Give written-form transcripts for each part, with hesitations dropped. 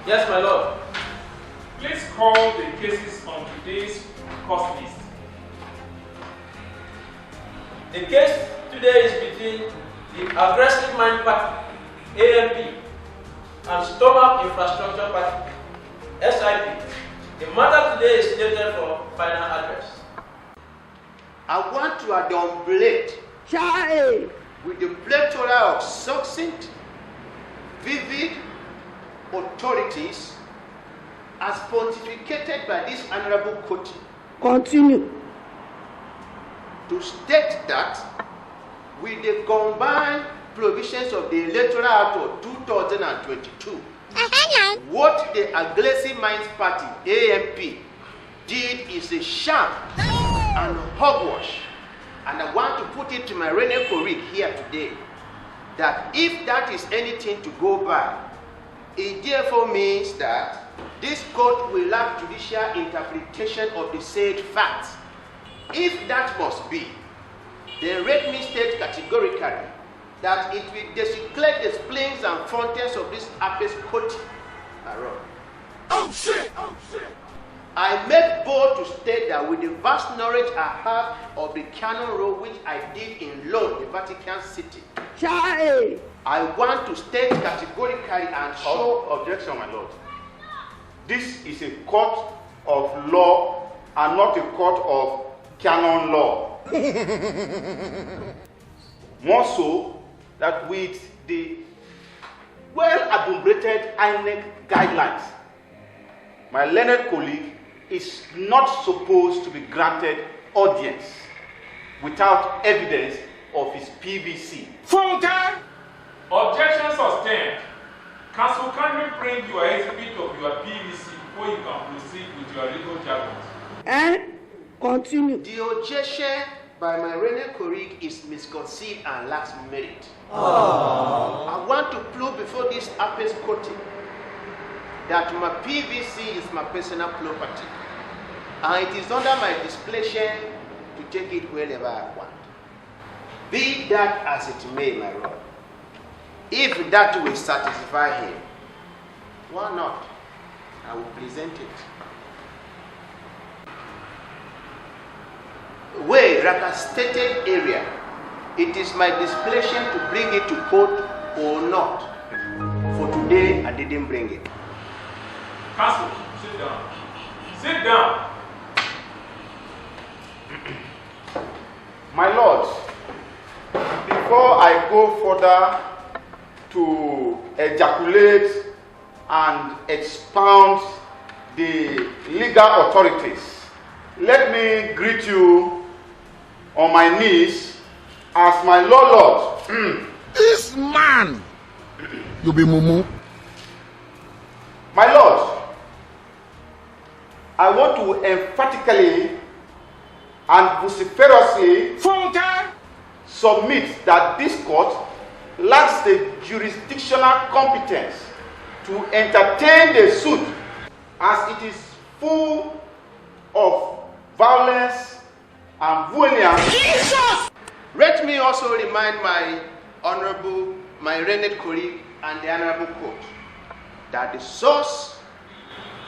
Yes, my lord. Please call the cases on today's court list. The case today is between the Aggressive Mind Party, AMP, and Stomach Infrastructure Party, SIP. The matter today is slated for final address. I want to adumbrate with the plethora of succinct, vivid authorities as pontificated by this honorable court. Continue. To state that with the combined provisions of the Electoral Act of 2022, what the Aggressive Minds Party, AMP, did is a sham and hogwash. And I want to put it to my Rene colleague here today that if that is anything to go by, it therefore means that this court will lack judicial interpretation of the said facts. If that must be, then let me state categorically that it will desecrate the spleens and fountains of this apex court. Oh shit! Oh shit! I make bold to state that with the vast knowledge I have of the canon law which I did in Rome, the Vatican City, I want to state categorically and show objection, my lord. This is a court of law and not a court of canon law. More so that with the well-adumbrated INEC guidelines, my learned colleague is not supposed to be granted audience without evidence of his PVC. Full time! Objection sustained. Counsel, kindly bring your exhibit of your PVC before you can proceed with your legal jargons. And continue. The objection by my Rene colleague is misconceived and lacks merit. I want to prove before this apex court that my PVC is my personal property, and it is under my displeasure to take it wherever I want. Be that as it may, my lord. If that will satisfy him, why not? I will present it. Where Raka stated area, it is my displeasure to bring it to court or not. For today, I didn't bring it. Counsel, sit down. Sit down. My lords, before I go further to ejaculate and expound the legal authorities, let me greet you on my knees as my lord. This man, you be mumu. My lord, I want to emphatically and vociferously submit that this court lacks the jurisdictional competence to entertain the suit as it is full of violence and violence. Let me also remind my learned colleague and the honorable court that the source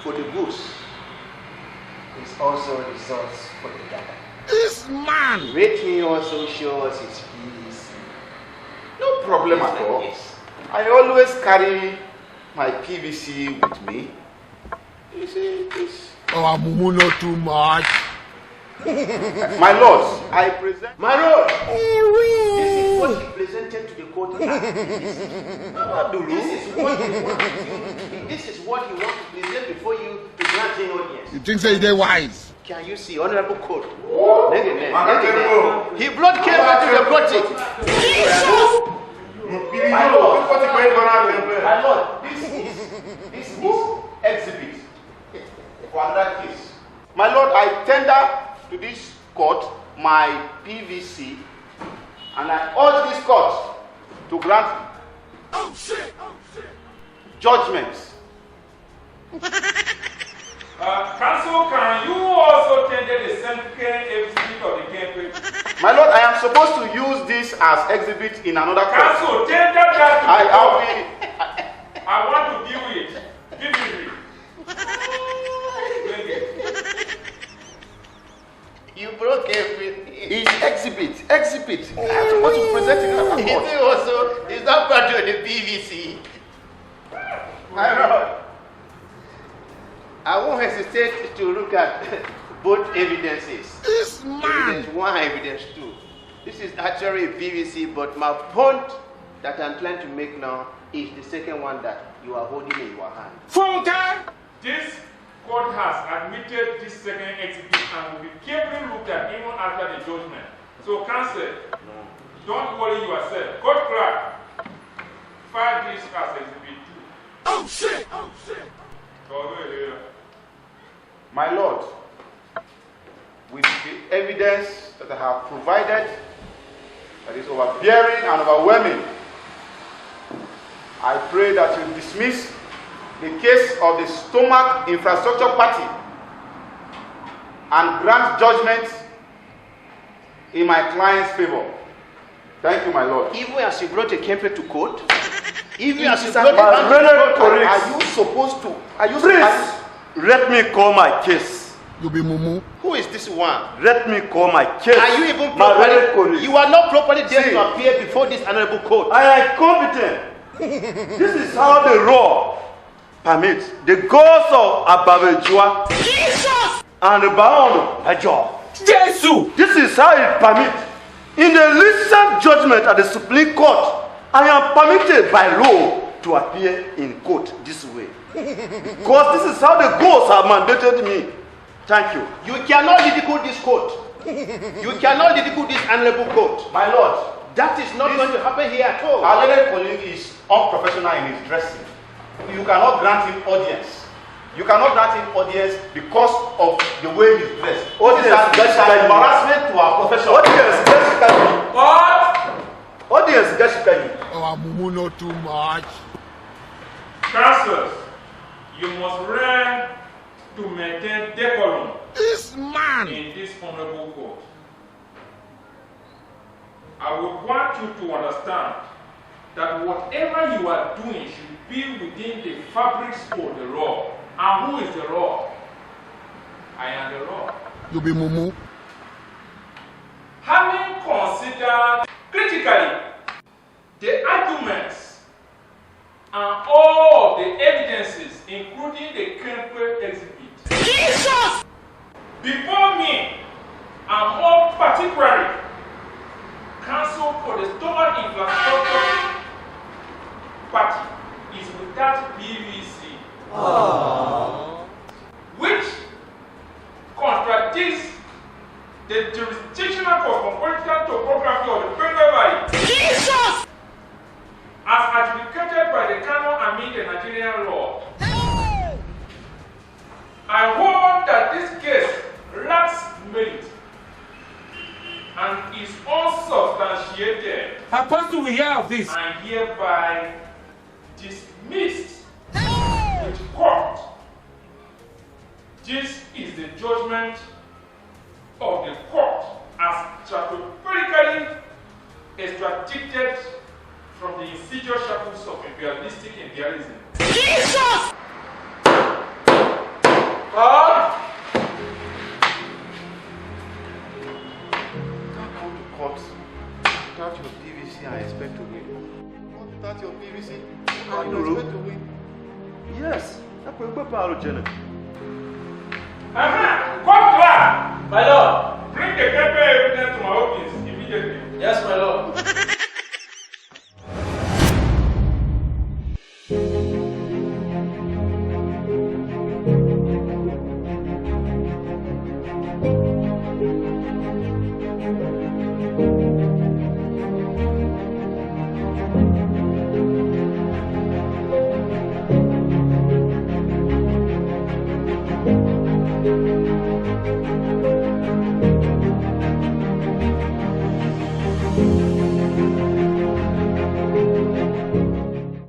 for the goods is also the source for the data. This man! Let me also show us his PVC. No problem at all. I always carry my PVC with me. You see this? Oh, Mumu, not too much. My lords, I present. My lord, this is what he presented to the court. This is what he wants to present before you to grant an audience. You think so they're wise? Can you see, honorable court? He brought camera to the project. My lord, this is exhibit for another case. My lord, I tender to this court my PVC, and I urge this court to grant judgments. Counsel, can you also tender the same exhibit of the campaign? My lord, I am supposed to use this as exhibit in another court. Counsel, tender that to I want to view it. Vividly. You broke everything. It's exhibit. I am supposed to present it in another court. Is that part of the PVC? My lord, I won't hesitate to look at both evidences. This man! Evidence 1, evidence 2. This is actually a PVC, but my point that I'm trying to make now is the second one that you are holding in your hand. This court has admitted this second exhibit and will be carefully looked at even after the judgment. So, counsel, don't worry yourself. Court clerk, file this as exhibit 2. Oh shit! My lord, with the evidence that I have provided that is overbearing and overwhelming, I pray that you dismiss the case of the Stomach Infrastructure Party and grant judgment in my client's favor. Thank you, my lord. Even as you brought a campaign to court, even It as you is brought my a campaign to court, are you supposed to? Please, let me call my case. You be Mumu. who is this one? Let me call my case. Are you even my very properly? colleague. You are not properly there See. to appear before this honorable court. I am competent. This is how the law permits. The gods of Ababejua and the bound Ajo. Jesus! This is how it permits. In the recent judgment at the Supreme Court, I am permitted by law to appear in court this way. Because this is how the gods have mandated me. Thank you. You cannot ridicule this court. You cannot ridicule this honorable court. My lord, That is not going to happen here at all. our learned colleague is unprofessional in his dressing. You cannot grant him audience. You cannot grant him audience because of the way he's dressed. Audience, This is an embarrassment to our profession. Audience, Gashikani. What? Audience, Gashikani. Oh, Mumu, not too much. Counsels, you must learn to maintain decorum This man! in this honorable court. I would want you to understand that whatever you are doing should be within the fabrics of the law. And who is the law? I am the law. You be Mumu. Having considered critically the arguments and all the evidences, including the Kempe exhibit, before me, and more particularly, counsel for the Stomach Infrastructure Party is without PVC, which contradicts the jurisdictional cosmopolitan topography of the Benue Valley, as adjudicated by the canon amid the Nigerian law. I hold that this case lacks merit substantiated Apostle, we hear of this. and hereby dismissed with court. This is the judgment of the court as strategically extracted from the insidious shackles of imperialistic imperialism. Jesus! Come to court without your PVC and expect to win. Without your PVC and you expect to win. Yes. That's what we're about, Jenna. Court clerk, My lord. bring the paper evidence to my office immediately. Yes, my lord.